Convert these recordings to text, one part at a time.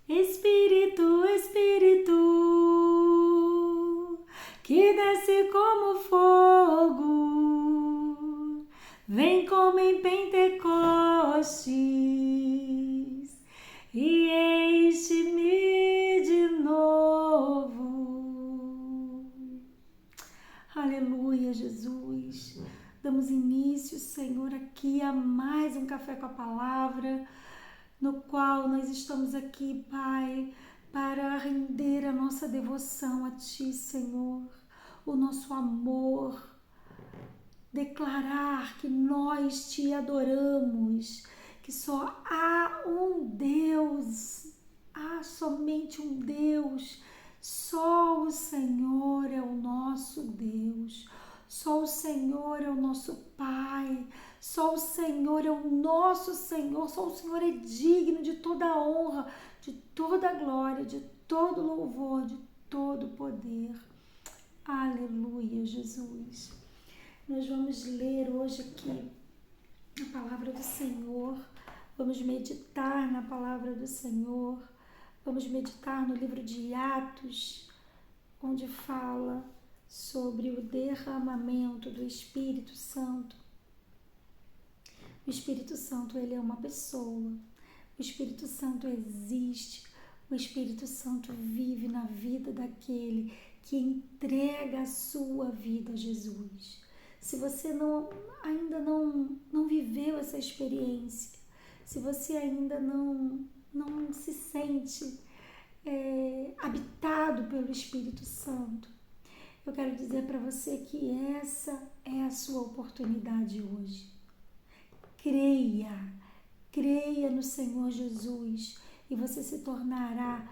Espírito, Espírito, que desce como fogo, vem como em Pentecostes e enche-me de novo. Aleluia, Jesus. Damos início, Senhor, aqui a mais um Café com a Palavra, no qual nós estamos aqui, Pai, para render a nossa devoção a Ti, Senhor, o nosso amor, declarar que nós Te adoramos, que só há um Deus, há somente um Deus, só o Senhor é o nosso Deus, só o Senhor é o nosso Pai, só o Senhor é o nosso Senhor, só o Senhor é digno de toda a honra, de toda a glória, de todo louvor, de todo poder. Aleluia, Jesus. Nós vamos ler hoje aqui a palavra do Senhor, vamos meditar na palavra do Senhor, vamos meditar no livro de Atos, onde fala sobre o derramamento do Espírito Santo. O Espírito Santo, ele é uma pessoa. O Espírito Santo existe. O Espírito Santo vive na vida daquele que entrega a sua vida a Jesus. Se você ainda não viveu essa experiência, se você ainda não se sente habitado pelo Espírito Santo, eu quero dizer para você que essa é a sua oportunidade hoje. Creia no Senhor Jesus e você se tornará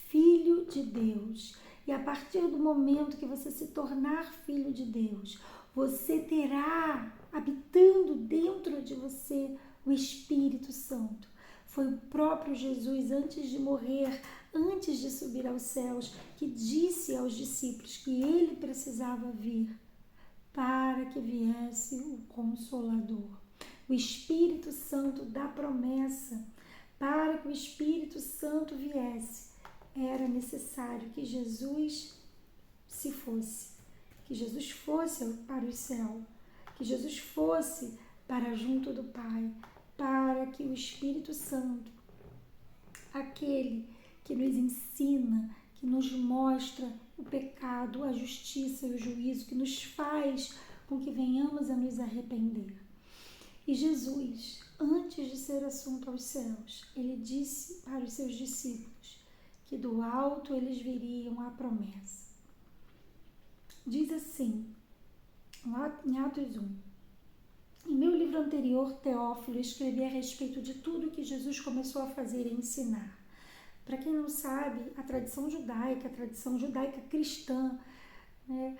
filho de Deus. E a partir do momento que você se tornar filho de Deus, você terá habitando dentro de você o Espírito Santo. Foi o próprio Jesus, antes de morrer, antes de subir aos céus, que disse aos discípulos que ele precisava vir para que viesse o Consolador. O Espírito Santo da promessa. Para que o Espírito Santo viesse, era necessário que Jesus se fosse, que Jesus fosse para o céu, que Jesus fosse para junto do Pai, para que o Espírito Santo, aquele que nos ensina, que nos mostra o pecado, a justiça e o juízo, que nos faz com que venhamos a nos arrepender. E Jesus, antes de ser assunto aos céus, ele disse para os seus discípulos que do alto eles viriam a promessa. Diz assim, em Atos 1, em meu livro anterior, Teófilo, escrevi a respeito de tudo que Jesus começou a fazer e ensinar. Para quem não sabe, a tradição judaica cristã, né,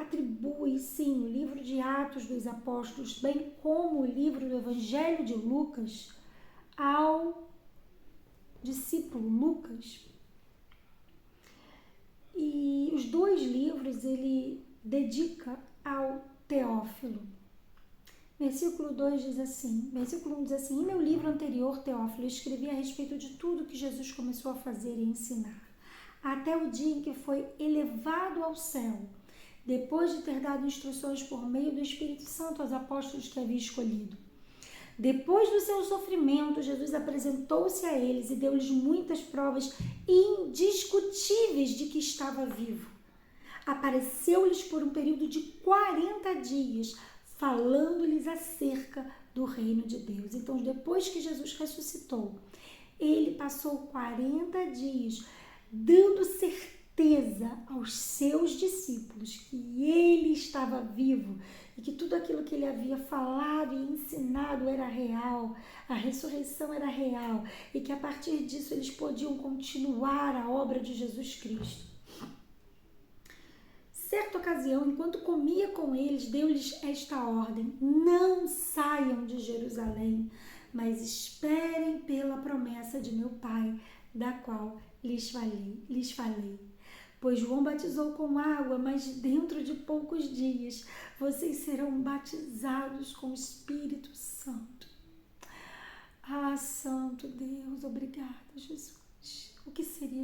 atribui, sim, o livro de Atos dos Apóstolos, bem como o livro do Evangelho de Lucas, ao discípulo Lucas. E os dois livros ele dedica ao Teófilo. Versículo 1 diz assim, em meu livro anterior, Teófilo, escrevi a respeito de tudo que Jesus começou a fazer e ensinar, até o dia em que foi elevado ao céu, depois de ter dado instruções por meio do Espírito Santo aos apóstolos que havia escolhido. Depois do seu sofrimento, Jesus apresentou-se a eles e deu-lhes muitas provas indiscutíveis de que estava vivo. Apareceu-lhes por um período de 40 dias, falando-lhes acerca do reino de Deus. Então, depois que Jesus ressuscitou, ele passou 40 dias dando certeza aos seus discípulos que ele estava vivo e que tudo aquilo que ele havia falado e ensinado era real, a ressurreição era real e que a partir disso eles podiam continuar a obra de Jesus Cristo. Certa ocasião, enquanto comia com eles, deu-lhes esta ordem: não saiam de Jerusalém, mas esperem pela promessa de meu Pai, da qual lhes falei. Pois João batizou com água, mas dentro de poucos dias vocês serão batizados com o Espírito Santo. Ah, Santo Deus, obrigada, Jesus.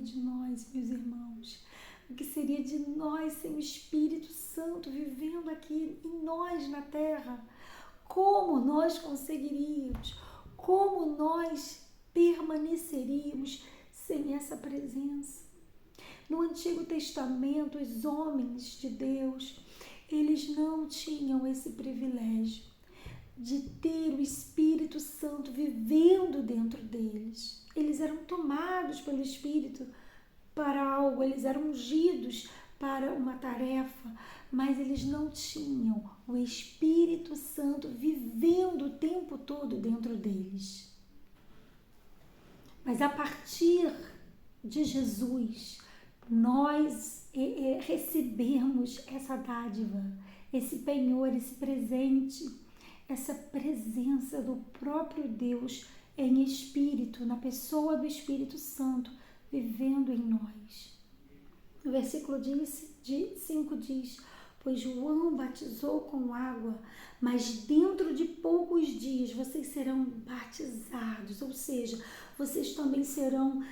seria de nós, meus irmãos? O que seria de nós sem o Espírito Santo vivendo aqui em nós na terra? Como nós conseguiríamos? Como nós permaneceríamos sem essa presença? No Antigo Testamento, os homens de Deus, eles não tinham esse privilégio de ter o Espírito Santo vivendo dentro deles. Eles eram tomados pelo Espírito para algo, eles eram ungidos para uma tarefa, mas eles não tinham o Espírito Santo vivendo o tempo todo dentro deles. Mas a partir de Jesus, nós recebemos essa dádiva, esse penhor, esse presente, essa presença do próprio Deus em espírito, na pessoa do Espírito Santo, vivendo em nós. O versículo 5 diz: pois João batizou com água, mas dentro de poucos dias vocês serão batizados, ou seja, vocês também serão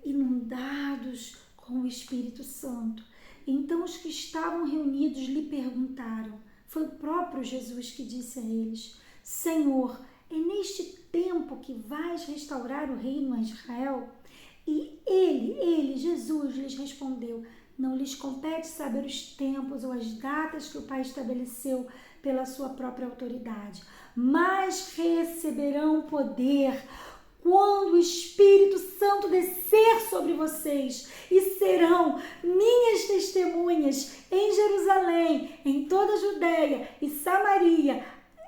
inundados com o Espírito Santo. Então os que estavam reunidos lhe perguntaram, foi o próprio Jesus que disse a eles: Senhor, é neste tempo que vais restaurar o reino a Israel? E ele, Jesus, lhes respondeu: não lhes compete saber os tempos ou as datas que o Pai estabeleceu pela sua própria autoridade, mas receberão poder quando o Espírito Santo descer sobre vocês, e serão minhas testemunhas em Jerusalém, em toda a Judéia e Samaria,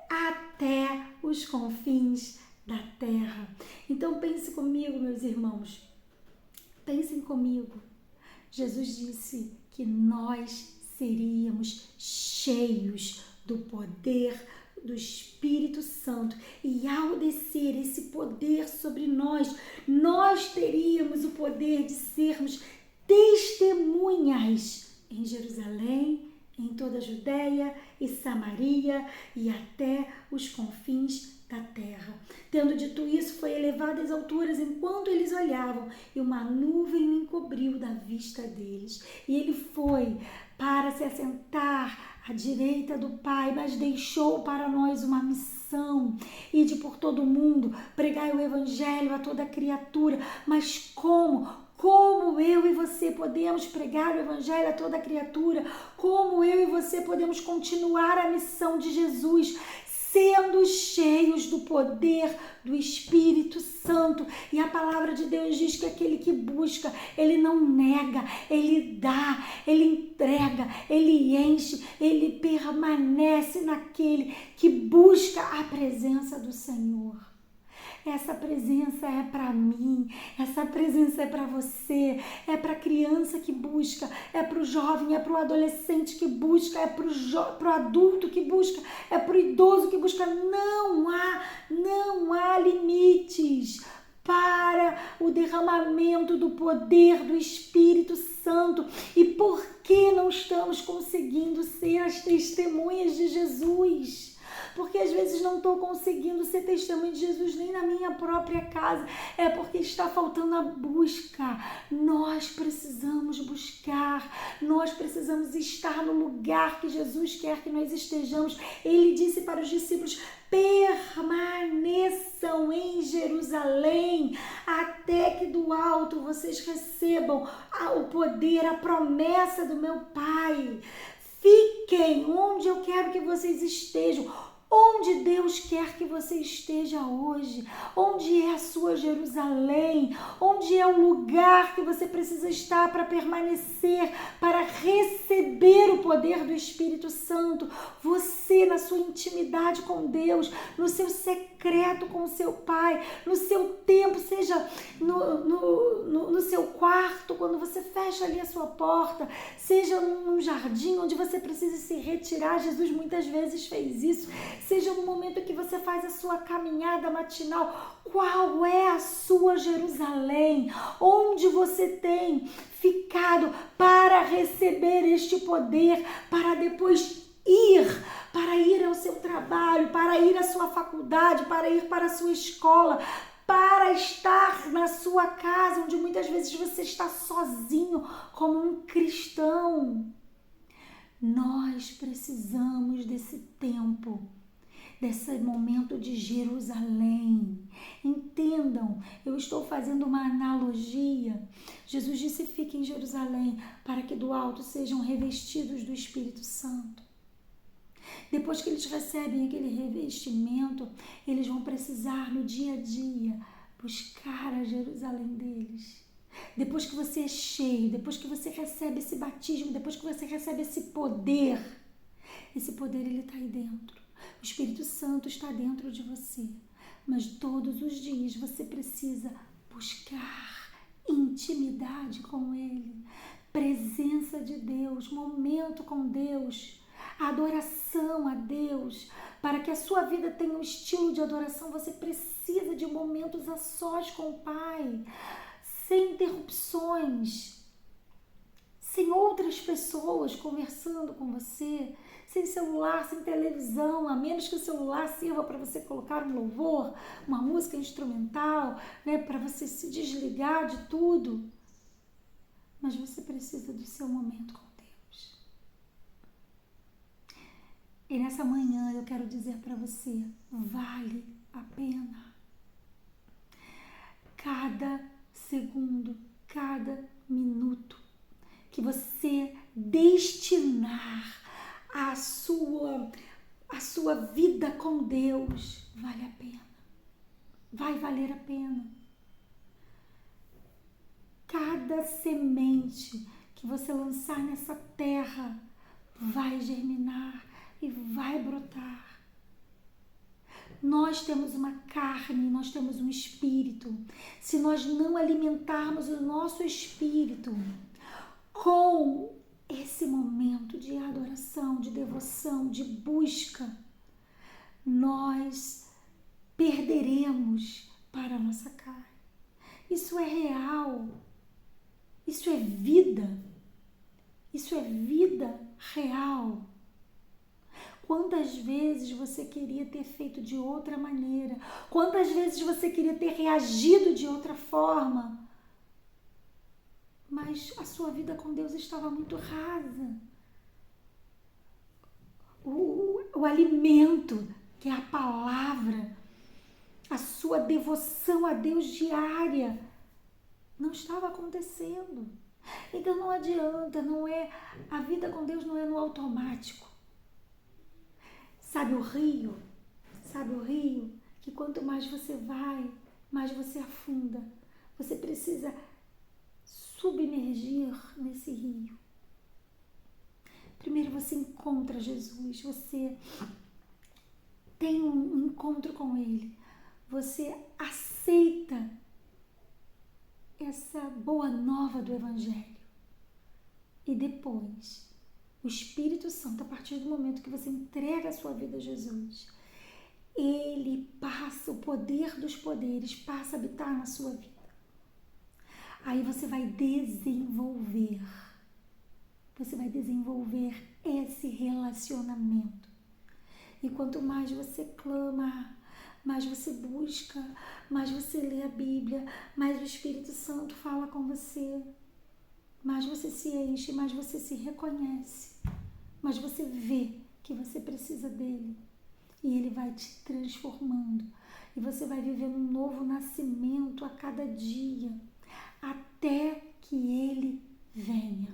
até os confins da terra. Então pense comigo, meus irmãos, pensem comigo. Jesus disse que nós seríamos cheios do poder do Espírito Santo, e ao descer esse poder sobre nós, nós teríamos o poder de sermos testemunhas em Jerusalém, em toda a Judéia e Samaria e até os confins da terra. Tendo dito isso, foi elevado às alturas enquanto eles olhavam, e uma nuvem o encobriu da vista deles. E ele foi para se assentar à direita do Pai, mas deixou para nós uma missão: ide por todo o mundo, pregai o Evangelho a toda criatura. Mas como eu e você podemos pregar o Evangelho a toda criatura? Como eu e você podemos continuar a missão de Jesus? Sendo cheios do poder do Espírito Santo. E a palavra de Deus diz que aquele que busca, ele não nega, ele dá, ele entrega, ele enche, ele permanece naquele que busca a presença do Senhor. Essa presença é para mim, essa presença é para você, é para a criança que busca, é para o jovem, é para o adolescente que busca, é para o adulto que busca, é para o idoso que busca. Não há limites para o derramamento do poder do Espírito Santo. E por que não estamos conseguindo ser as testemunhas de Jesus? Porque às vezes não estou conseguindo ser testemunha de Jesus nem na minha própria casa. É porque está faltando a busca. Nós precisamos buscar. Nós precisamos estar no lugar que Jesus quer que nós estejamos. Ele disse para os discípulos: permaneçam em Jerusalém até que do alto vocês recebam o poder, a promessa do meu Pai. Fiquem onde eu quero que vocês estejam. Onde Deus quer que você esteja hoje, onde é a sua Jerusalém, onde é o lugar que você precisa estar para permanecer, para receber o poder do Espírito Santo. Você, na sua intimidade com Deus, no seu secreto com o seu Pai, no seu tempo, seja no seu quarto, quando você fecha ali a sua porta, seja num jardim onde você precisa se retirar. Jesus muitas vezes fez isso. Seja no momento que você faz a sua caminhada matinal. Qual é a sua Jerusalém? Onde você tem ficado para receber este poder, para depois para ir ao seu trabalho, para ir à sua faculdade, para ir para a sua escola, para estar na sua casa, onde muitas vezes você está sozinho como um cristão. Nós precisamos desse tempo, desse momento de Jerusalém. Entendam, eu estou fazendo uma analogia. Jesus disse: fiquem em Jerusalém, para que do alto sejam revestidos do Espírito Santo. Depois que eles recebem aquele revestimento, eles vão precisar no dia a dia buscar a Jerusalém deles. Depois que você é cheio, depois que você recebe esse batismo, depois que você recebe esse poder ele está aí dentro. O Espírito Santo está dentro de você. Mas todos os dias você precisa buscar intimidade com Ele, presença de Deus, momento com Deus, adoração a Deus. Para que a sua vida tenha um estilo de adoração, você precisa de momentos a sós com o Pai, sem interrupções, sem outras pessoas conversando com você, sem celular, sem televisão, a menos que o celular sirva para você colocar um louvor, uma música instrumental, né, para você se desligar de tudo. Mas você precisa do seu momento com Deus. E nessa manhã eu quero dizer para você, vale a pena. Cada segundo, cada minuto que você destinar a sua vida com Deus, vale a pena. Vai valer a pena. Cada semente que você lançar nessa terra vai germinar e vai brotar. Nós temos uma carne, nós temos um espírito. Se nós não alimentarmos o nosso espírito com esse momento de adoração, de devoção, de busca, nós perderemos para a nossa carne. Isso é real. Isso é vida. Isso é vida real. Quantas vezes você queria ter feito de outra maneira? Quantas vezes você queria ter reagido de outra forma? Mas a sua vida com Deus estava muito rasa. O alimento, que é a palavra, a sua devoção a Deus diária, não estava acontecendo. Então não adianta, a vida com Deus não é no automático. Sabe o rio? Que quanto mais você vai, mais você afunda. Você precisa submergir nesse rio. Primeiro você encontra Jesus, você tem um encontro com Ele, você aceita essa boa nova do Evangelho. E depois, o Espírito Santo, a partir do momento que você entrega a sua vida a Jesus, Ele passa, o poder dos poderes passa a habitar na sua vida. Aí você vai desenvolver esse relacionamento. E quanto mais você clama, mais você busca, mais você lê a Bíblia, mais o Espírito Santo fala com você, mais você se enche, mais você se reconhece, mais você vê que você precisa dele. E ele vai te transformando. E você vai vivendo um novo nascimento a cada dia, até que ele venha.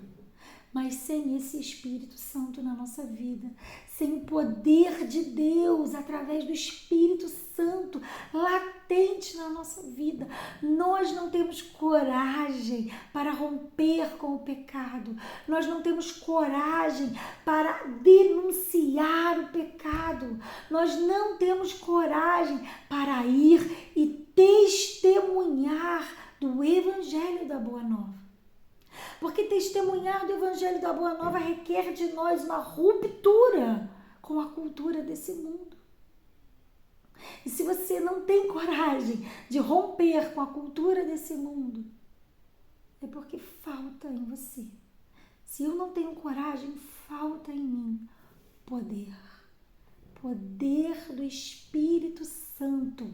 Mas sem esse Espírito Santo na nossa vida, sem o poder de Deus através do Espírito Santo latente na nossa vida, nós não temos coragem para romper com o pecado. Nós não temos coragem para denunciar o pecado. Nós não temos coragem para ir e testemunhar do Evangelho da Boa Nova. Porque testemunhar do Evangelho da Boa Nova requer de nós uma ruptura com a cultura desse mundo. E se você não tem coragem de romper com a cultura desse mundo, é porque falta em você. Se eu não tenho coragem, falta em mim poder. Poder do Espírito Santo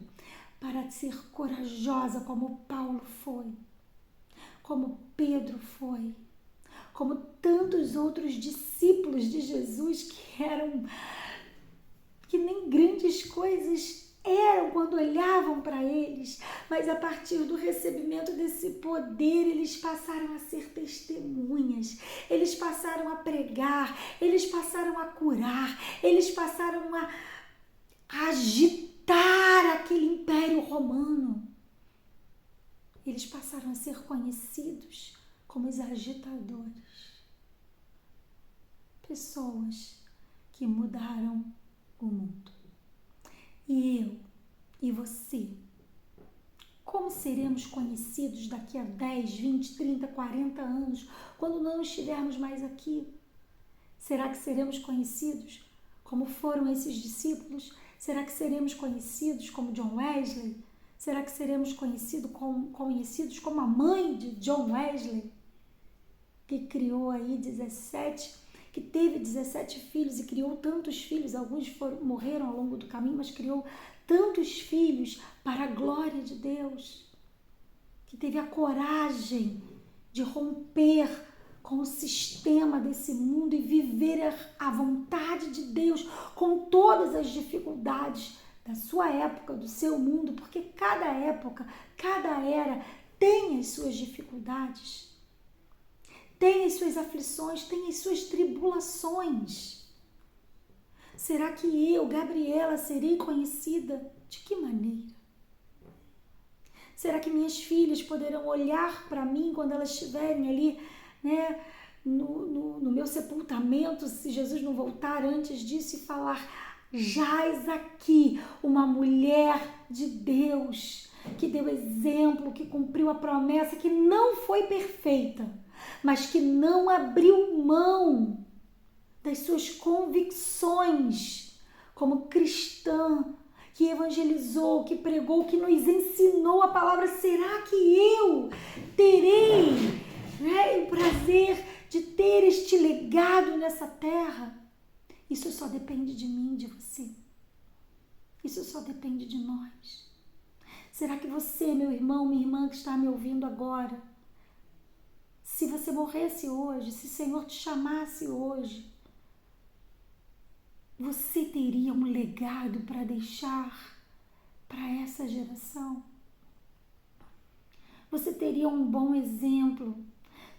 para ser corajosa como Paulo foi, como Pedro foi, como tantos outros discípulos de Jesus que nem grandes coisas eram quando olhavam para eles, mas a partir do recebimento desse poder, eles passaram a ser testemunhas, eles passaram a pregar, eles passaram a curar, eles passaram a agitar aquele império romano. Eles passaram a ser conhecidos como os agitadores. Pessoas que mudaram o mundo. E eu e você, como seremos conhecidos daqui a 10, 20, 30, 40 anos, quando não estivermos mais aqui? Será que seremos conhecidos como foram esses discípulos? Será que seremos conhecidos como John Wesley? Será que seremos conhecidos como a mãe de John Wesley, que criou aí que teve 17 filhos e criou tantos filhos, alguns morreram ao longo do caminho, mas criou tantos filhos para a glória de Deus, que teve a coragem de romper com o sistema desse mundo e viver a vontade de Deus com todas as dificuldades da sua época, do seu mundo, porque cada época, cada era tem as suas dificuldades, tem as suas aflições, tem as suas tribulações. Será que eu, Gabriela, serei conhecida? De que maneira? Será que minhas filhas poderão olhar para mim quando elas estiverem ali, né, no meu sepultamento, se Jesus não voltar antes disso, e falar: jaz aqui uma mulher de Deus, que deu exemplo, que cumpriu a promessa, que não foi perfeita, mas que não abriu mão das suas convicções como cristã, que evangelizou, que pregou, que nos ensinou a palavra. Será que eu terei, né, o prazer de ter este legado nessa terra? Isso só depende de mim, de você. Isso só depende de nós. Será que você, meu irmão, minha irmã que está me ouvindo agora, se você morresse hoje, se o Senhor te chamasse hoje, você teria um legado para deixar para essa geração? Você teria um bom exemplo?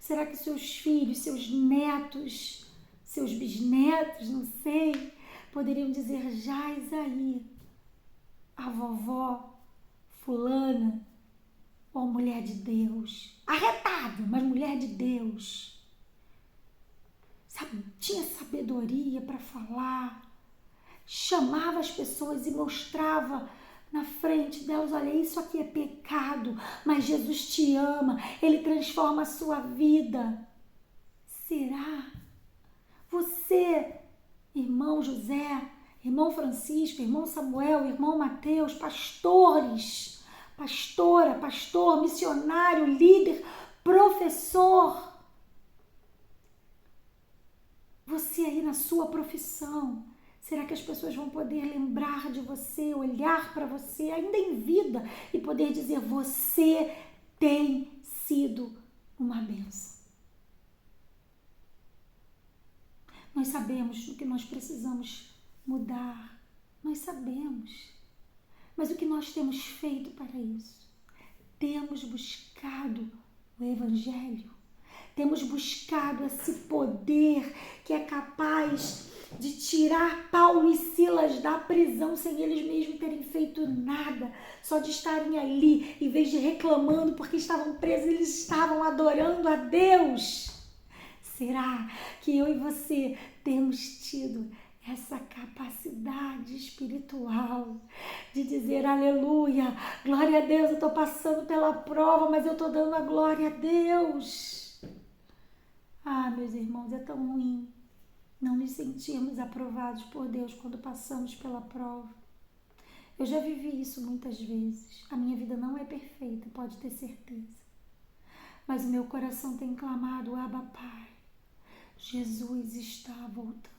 Será que seus filhos, seus netos, seus bisnetos, não sei, poderiam dizer: jaz aí a vovó fulana, ou mulher de Deus, arretada, mas mulher de Deus, sabe, tinha sabedoria para falar, chamava as pessoas e mostrava na frente delas: olha, isso aqui é pecado, mas Jesus te ama, Ele transforma a sua vida. Será? Você, irmão José, irmão Francisco, irmão Samuel, irmão Mateus, pastores, pastora, pastor, missionário, líder, professor, você aí na sua profissão, será que as pessoas vão poder lembrar de você, olhar para você ainda em vida e poder dizer: você tem sido uma bênção? Nós sabemos o que nós precisamos mudar, nós sabemos, mas o que nós temos feito para isso? Temos buscado o Evangelho, temos buscado esse poder que é capaz de tirar Paulo e Silas da prisão sem eles mesmos terem feito nada, só de estarem ali, em vez de reclamando porque estavam presos, eles estavam adorando a Deus. Será que eu e você temos tido essa capacidade espiritual de dizer: aleluia, glória a Deus, eu estou passando pela prova, mas eu estou dando a glória a Deus? Ah, meus irmãos, é tão ruim não nos sentirmos aprovados por Deus quando passamos pela prova. Eu já vivi isso muitas vezes. A minha vida não é perfeita, pode ter certeza. Mas o meu coração tem clamado: Abba, Pai, Jesus está voltando.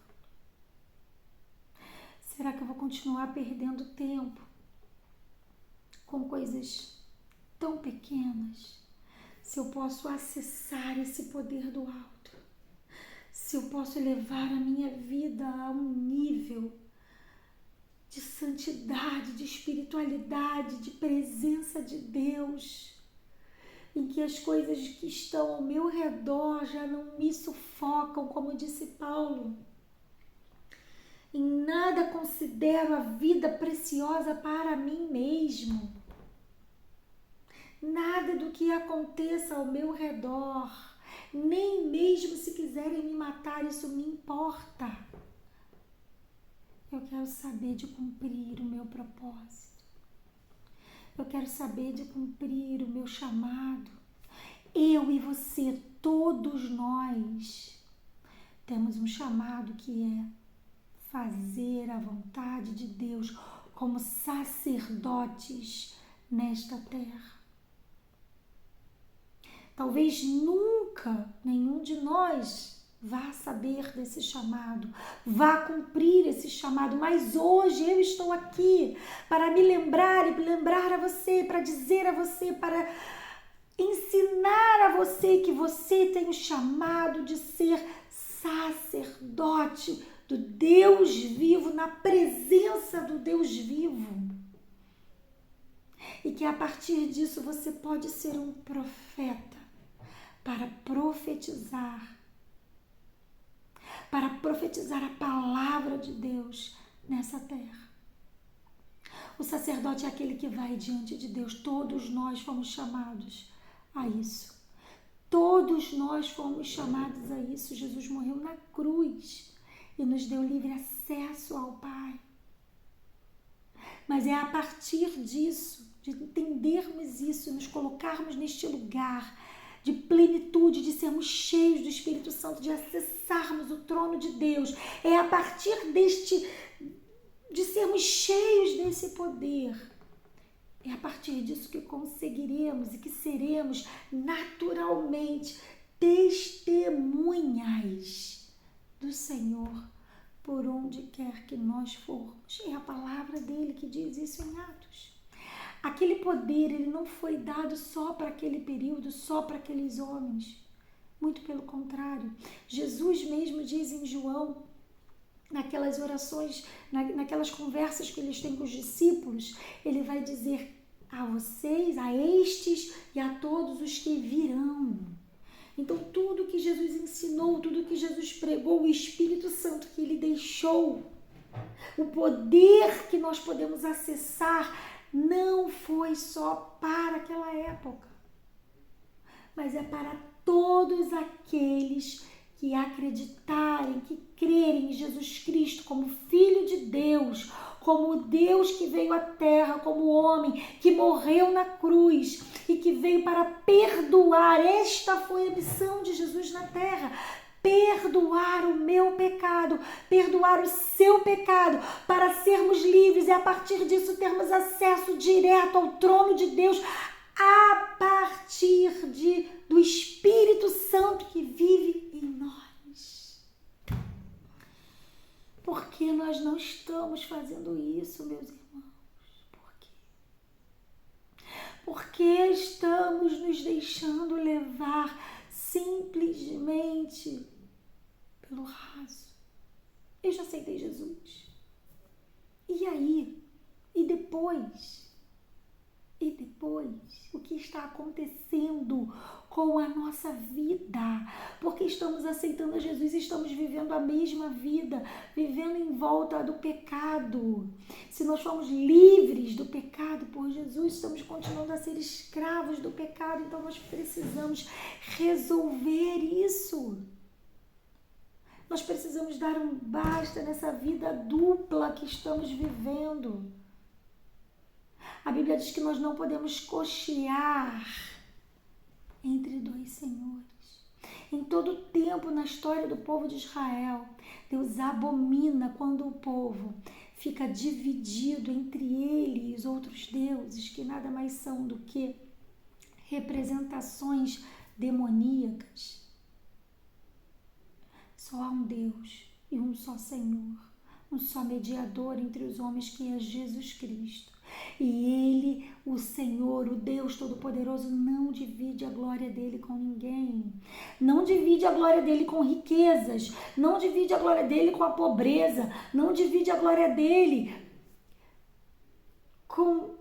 Será que eu vou continuar perdendo tempo com coisas tão pequenas, se eu posso acessar esse poder do alto, se eu posso levar a minha vida a um nível de santidade, de espiritualidade, de presença de Deus, em que as coisas que estão ao meu redor já não me sufocam, como disse Paulo. Em nada considero a vida preciosa para mim mesmo. Nada do que aconteça ao meu redor, nem mesmo se quiserem me matar, isso me importa. Eu quero saber de cumprir o meu propósito. Eu quero saber de cumprir o meu chamado. Eu e você, todos nós, temos um chamado que é fazer a vontade de Deus como sacerdotes nesta terra. Talvez nunca nenhum de nós vá saber desse chamado, vá cumprir esse chamado, mas hoje eu estou aqui para me lembrar e lembrar a você, para dizer a você, para ensinar a você que você tem o chamado de ser sacerdote do Deus vivo, na presença do Deus vivo. E que a partir disso você pode ser um profeta para profetizar a palavra de Deus nessa terra. O sacerdote é aquele que vai diante de Deus. Todos nós fomos chamados a isso. Todos nós fomos chamados a isso. Jesus morreu na cruz e nos deu livre acesso ao Pai. Mas é a partir disso, de entendermos isso, nos colocarmos neste lugar de plenitude, de sermos cheios do Espírito Santo, de acessarmos o trono de Deus. É a partir de sermos cheios desse poder. É a partir disso que conseguiremos e que seremos naturalmente testemunhas do Senhor por onde quer que nós formos. É a palavra dele que diz isso em Atos. Aquele poder, ele não foi dado só para aquele período, só para aqueles homens. Muito pelo contrário. Jesus mesmo diz em João, naquelas orações, naquelas conversas que eles têm com os discípulos, ele vai dizer a vocês, a estes e a todos os que virão. Então, tudo que Jesus ensinou, tudo que Jesus pregou, o Espírito Santo que ele deixou, o poder que nós podemos acessar, não foi só para aquela época, mas é para todos aqueles que acreditarem, que crerem em Jesus Cristo como Filho de Deus, como o Deus que veio à terra, como homem, que morreu na cruz e que veio para perdoar. Esta foi a missão de Jesus na terra. Perdoar o meu pecado, perdoar o seu pecado, para sermos livres e a partir disso termos acesso direto ao trono de Deus, a partir do Espírito Santo que vive em nós. Por que nós não estamos fazendo isso, meus irmãos? Por quê? Porque estamos nos deixando levar simplesmente pelo raso. Eu já aceitei Jesus. E aí? E depois? O que está acontecendo com a nossa vida? Porque estamos aceitando a Jesus e estamos vivendo a mesma vida, vivendo em volta do pecado. Se nós fomos livres do pecado por Jesus, estamos continuando a ser escravos do pecado, então nós precisamos resolver isso. Nós precisamos dar um basta nessa vida dupla que estamos vivendo. A Bíblia diz que nós não podemos cochear entre dois senhores. Em todo tempo na história do povo de Israel, Deus abomina quando o povo fica dividido entre ele e os outros deuses, que nada mais são do que representações demoníacas. Só há um Deus e um só Senhor, um só mediador entre os homens, que é Jesus Cristo. E Ele, o Senhor, o Deus Todo-Poderoso, não divide a glória dele com ninguém. Não divide a glória dele com riquezas. Não divide a glória dele com a pobreza. Não divide a glória dele com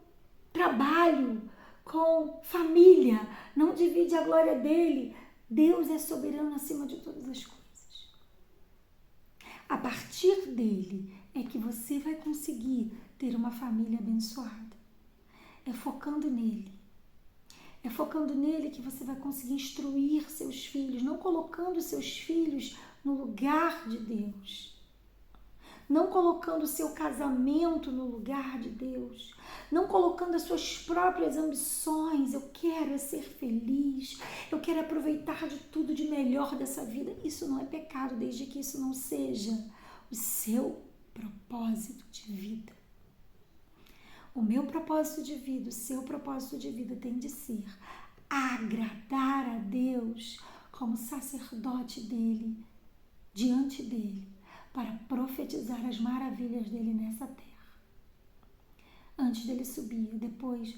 trabalho, com família. Não divide a glória dele. Deus é soberano acima de todas as coisas. A partir dele é que você vai conseguir ter uma família abençoada. É focando nele. É focando nele que você vai conseguir instruir seus filhos, não colocando seus filhos no lugar de Deus. Não colocando o seu casamento no lugar de Deus. Não colocando as suas próprias ambições. Eu quero ser feliz. Eu quero aproveitar de tudo de melhor dessa vida. Isso não é pecado, desde que isso não seja o seu propósito de vida. O meu propósito de vida, o seu propósito de vida tem de ser agradar a Deus como sacerdote dele, diante dele, para profetizar as maravilhas dele nessa terra. Antes dele subir, depois,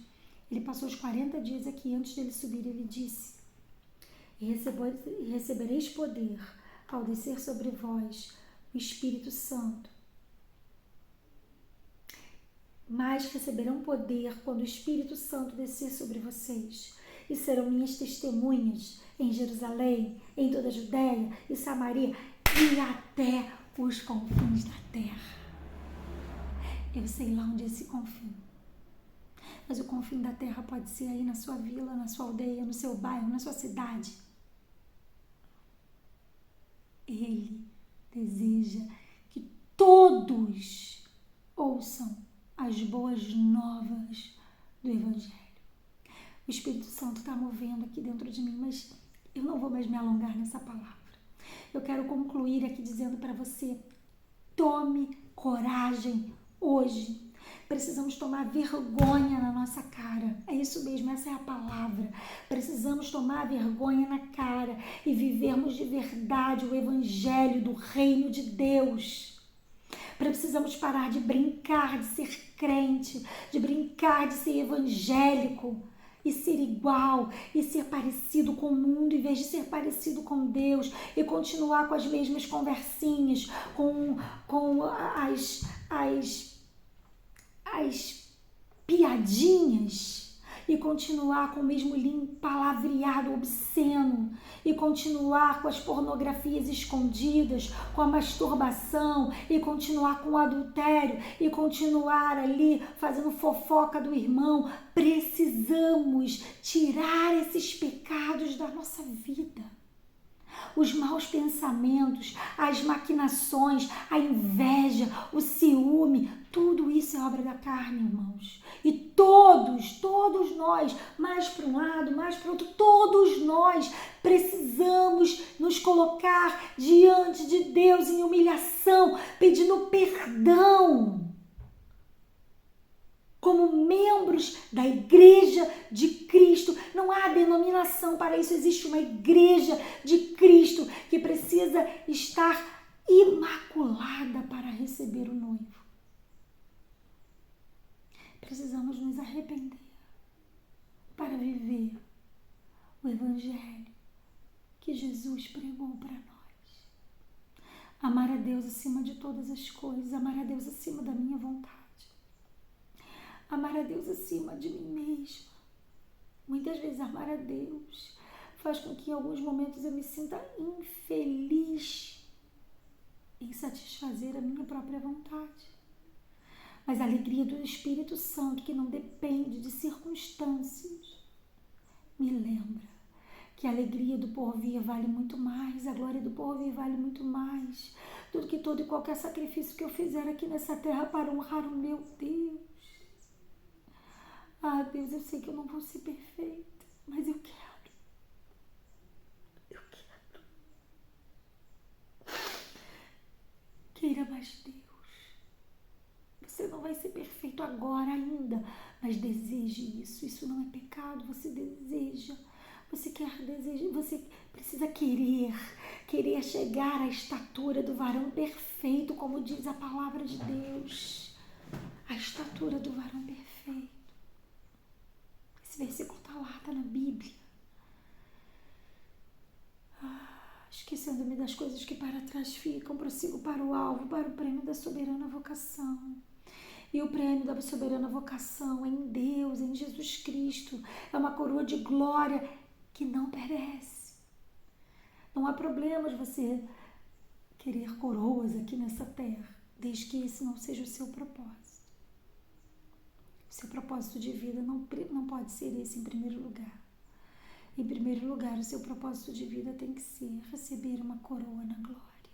ele passou os 40 dias aqui, antes dele subir, ele disse: e recebereis poder ao descer sobre vós o Espírito Santo. Mas receberão poder quando o Espírito Santo descer sobre vocês, e serão minhas testemunhas em Jerusalém, em toda a Judéia e Samaria e até os confins da terra. Eu sei lá onde é esse confim, mas o confim da terra pode ser aí na sua vila, na sua aldeia, no seu bairro, na sua cidade. Ele deseja que todos ouçam as boas novas do Evangelho. O Espírito Santo está movendo aqui dentro de mim, mas eu não vou mais me alongar nessa palavra. Eu quero concluir aqui dizendo para você: tome coragem hoje. Precisamos tomar vergonha na nossa cara. É isso mesmo, essa é a palavra. Precisamos tomar vergonha na cara e vivermos de verdade o Evangelho do Reino de Deus. Precisamos parar de brincar de ser crente, de brincar de ser evangélico e ser igual e ser parecido com o mundo em vez de ser parecido com Deus e continuar com as mesmas conversinhas, com as piadinhas e continuar com o mesmo palavreado obsceno e continuar com as pornografias escondidas, com a masturbação e continuar com o adultério e continuar ali fazendo fofoca do irmão. Precisamos tirar esses pecados da nossa vida. Os maus pensamentos, as maquinações, a inveja, o ciúme, tudo isso é obra da carne, irmãos. E todos nós, mais para um lado, mais para o outro, todos nós precisamos nos colocar diante de Deus em humilhação, pedindo perdão. Como membros da Igreja de Cristo. Não há denominação para isso, existe uma Igreja de Cristo que precisa estar imaculada para receber o noivo. Precisamos nos arrepender para viver o Evangelho que Jesus pregou para nós. Amar a Deus acima de todas as coisas, amar a Deus acima da minha vontade. Amar a Deus acima de mim mesma. Muitas vezes amar a Deus faz com que em alguns momentos eu me sinta infeliz em satisfazer a minha própria vontade. Mas a alegria do Espírito Santo, que não depende de circunstâncias, me lembra que a alegria do porvir vale muito mais, a glória do porvir vale muito mais do que todo e qualquer sacrifício que eu fizer aqui nessa terra para honrar o meu Deus. Ah, Deus, eu sei que eu não vou ser perfeita, mas eu quero. Eu quero. Queira mais Deus. Você não vai ser perfeito agora ainda, mas deseje isso. Isso não é pecado, você deseja. Você precisa querer chegar à estatura do varão perfeito, como diz a palavra de Deus. A estatura do varão perfeito. feito. Esse versículo está lá, está na Bíblia. Esquecendo-me das coisas que para trás ficam, prossigo para o alvo, para o prêmio da soberana vocação. E o prêmio da soberana vocação é em Deus, em Jesus Cristo. É uma coroa de glória que não perece. Não há problema de você querer coroas aqui nessa terra, desde que esse não seja o seu propósito. O seu propósito de vida não pode ser esse em primeiro lugar. Em primeiro lugar, o seu propósito de vida tem que ser receber uma coroa na glória.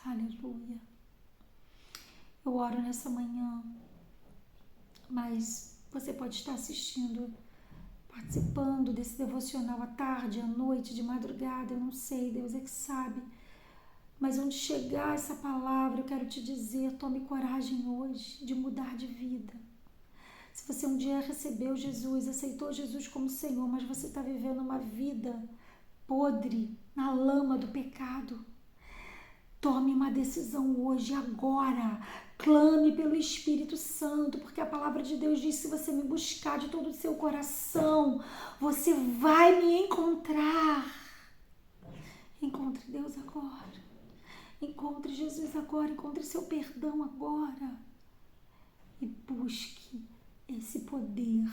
Aleluia. Eu oro nessa manhã, mas você pode estar assistindo, participando desse devocional à tarde, à noite, de madrugada, eu não sei, Deus é que sabe. Mas onde chegar essa palavra, eu quero te dizer, tome coragem hoje de mudar de vida. Se você um dia recebeu Jesus, aceitou Jesus como Senhor, mas você está vivendo uma vida podre na lama do pecado, tome uma decisão hoje, agora. Clame pelo Espírito Santo, porque a palavra de Deus diz: se você me buscar de todo o seu coração, você vai me encontrar. Encontre Deus agora. Encontre Jesus agora. Encontre seu perdão agora. E busque esse poder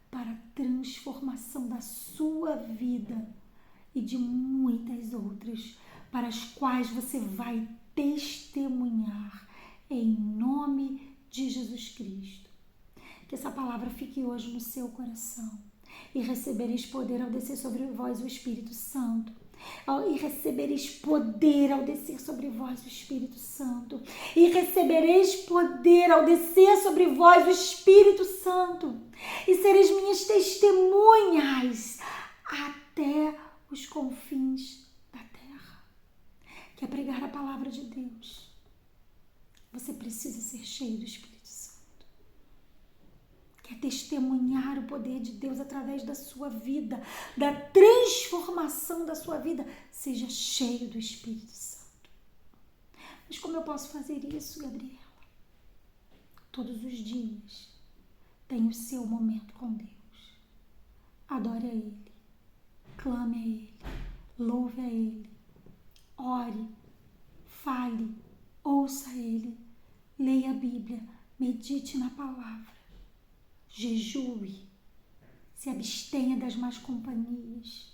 para a transformação da sua vida e de muitas outras, para as quais você vai testemunhar em nome de Jesus Cristo. Que essa palavra fique hoje no seu coração e recebereis poder ao descer sobre vós o Espírito Santo. E recebereis poder ao descer sobre vós o Espírito Santo. E recebereis poder ao descer sobre vós o Espírito Santo. E sereis minhas testemunhas até os confins da terra. Quer pregar a palavra de Deus? Você precisa ser cheio do Espírito Santo. Quer testemunhar o poder de Deus através da sua vida, da transformação da sua vida? Seja cheio do Espírito Santo. Mas como eu posso fazer isso, Gabriela? Todos os dias tenha o seu momento com Deus. Adore a Ele, clame a Ele, louve a Ele, ore, fale, ouça Ele, leia a Bíblia, medite na palavra, jejue, se abstenha das más companhias.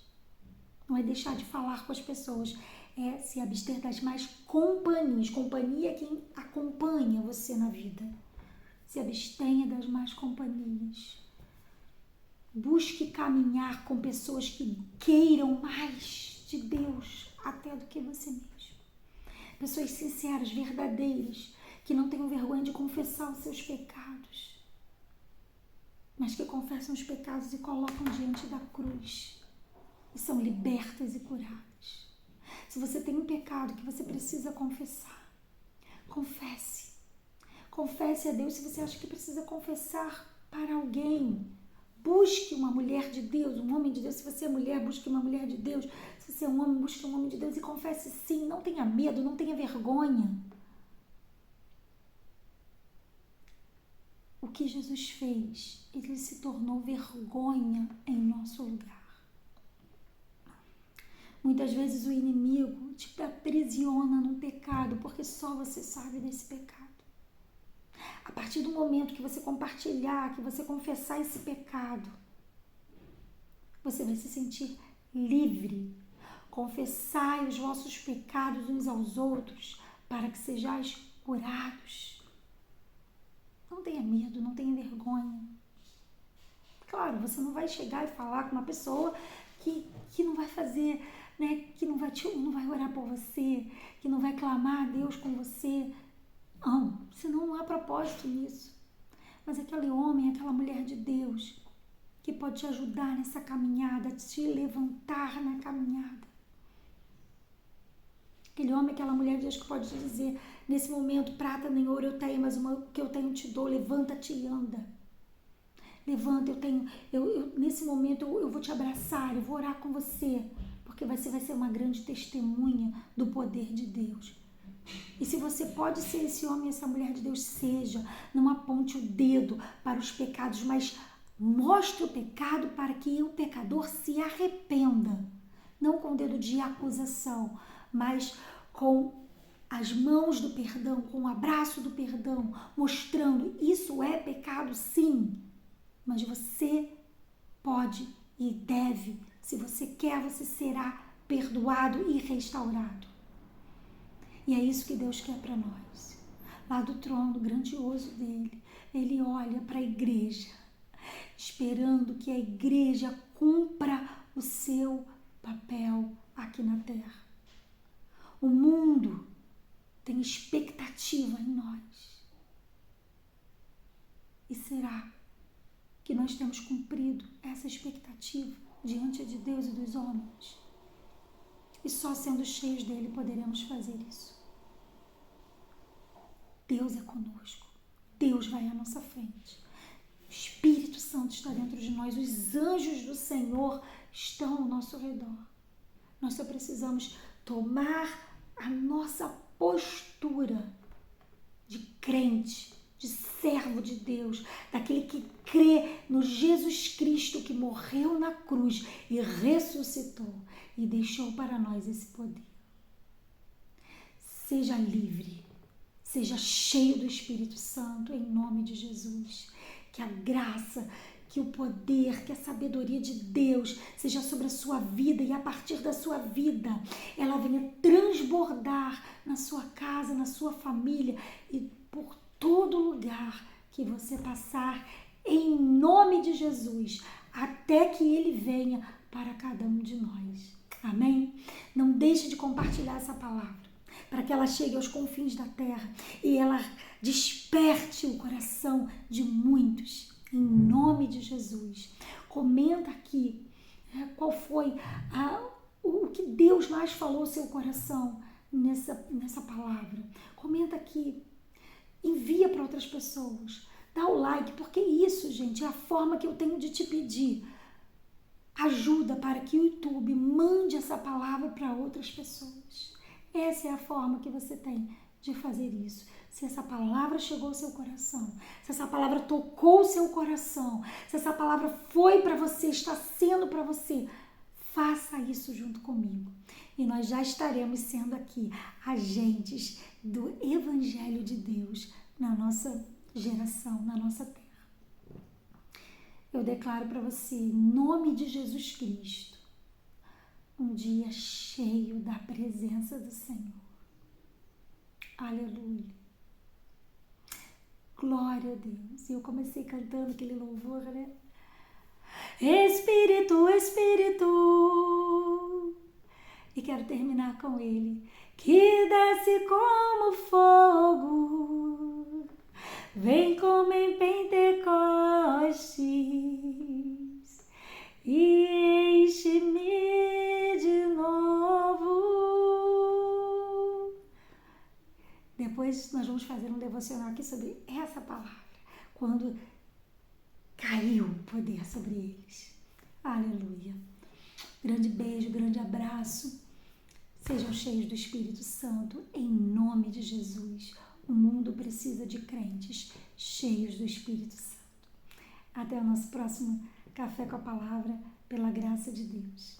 Não é deixar de falar com as pessoas, é se abster das más companhias. Companhia é quem acompanha você na vida. Se abstenha das más companhias. Busque caminhar com pessoas que queiram mais de Deus até do que você mesmo. Pessoas sinceras, verdadeiras, que não tenham vergonha de confessar os seus pecados, mas que confessam os pecados e colocam diante da cruz e são libertas e curadas. Se você tem um pecado que você precisa confessar, confesse. Confesse a Deus. Se você acha que precisa confessar para alguém, busque uma mulher de Deus, um homem de Deus. Se você é mulher, busque uma mulher de Deus. Se você é um homem, busque um homem de Deus e confesse sim. Não tenha medo, não tenha vergonha. O que Jesus fez, ele se tornou vergonha em nosso lugar. Muitas vezes o inimigo te aprisiona no pecado, porque só você sabe desse pecado. A partir do momento que você compartilhar, que você confessar esse pecado, você vai se sentir livre. Confessai os vossos pecados uns aos outros, para que sejais curados. Não tenha medo, não tenha vergonha. Claro, você não vai chegar e falar com uma pessoa que não vai fazer, né, que não vai orar por você, que não vai clamar a Deus com você. Não, senão não há propósito nisso. Mas aquele homem, aquela mulher de Deus, que pode te ajudar nessa caminhada, te levantar na caminhada. Aquele homem, aquela mulher de Deus que pode te dizer, nesse momento, prata nem ouro eu tenho, mas o que eu tenho te dou, levanta-te e anda. Levanta, nesse momento eu vou te abraçar, eu vou orar com você, porque você vai ser uma grande testemunha do poder de Deus. E se você pode ser esse homem e essa mulher de Deus, seja. Não aponte o dedo para os pecados, mas mostre o pecado para que o pecador se arrependa. Não com o dedo de acusação, mas com as mãos do perdão, com o abraço do perdão, mostrando isso é pecado sim, mas você pode e deve, se você quer, você será perdoado e restaurado. E é isso que Deus quer para nós. Lá do trono grandioso dele, ele olha para a igreja, esperando que a igreja cumpra o seu papel aqui na terra. O mundo tem expectativa em nós. E será que nós temos cumprido essa expectativa diante de Deus e dos homens? E só sendo cheios dele poderemos fazer isso. Deus é conosco. Deus vai à nossa frente. O Espírito Santo está dentro de nós. Os anjos do Senhor estão ao nosso redor. Nós só precisamos tomar a nossa postura de crente, de servo de Deus, daquele que crê no Jesus Cristo que morreu na cruz e ressuscitou e deixou para nós esse poder. Seja livre, seja cheio do Espírito Santo, em nome de Jesus. Que a graça, que o poder, que a sabedoria de Deus seja sobre a sua vida e a partir da sua vida ela venha transbordar na sua casa, na sua família e por todo lugar que você passar, em nome de Jesus, até que ele venha para cada um de nós. Amém? Não deixe de compartilhar essa palavra, para que ela chegue aos confins da terra e ela desperte o coração de muitos, em nome de Jesus. Comenta aqui qual foi o que Deus mais falou ao seu coração nessa palavra. Comenta aqui, envia para outras pessoas, dá o like, porque isso, gente, é a forma que eu tenho de te pedir ajuda para que o YouTube mande essa palavra para outras pessoas. Essa é a forma que você tem de fazer isso. Se essa palavra chegou ao seu coração, se essa palavra tocou o seu coração, se essa palavra foi para você, está sendo para você, faça isso junto comigo. E nós já estaremos sendo aqui agentes do Evangelho de Deus na nossa geração, na nossa terra. Eu declaro para você, em nome de Jesus Cristo, um dia cheio da presença do Senhor. Aleluia. Glória a Deus. E eu comecei cantando aquele louvor, né? Espírito, Espírito. E quero terminar com ele. Que desce como fogo, vem como em Pentecostes e enche-me de novo. Depois nós vamos fazer um devocional aqui sobre essa palavra, quando caiu o poder sobre eles. Aleluia. Grande beijo, grande abraço. Sejam cheios do Espírito Santo, em nome de Jesus. O mundo precisa de crentes cheios do Espírito Santo. Até o nosso próximo Café com a Palavra, pela graça de Deus.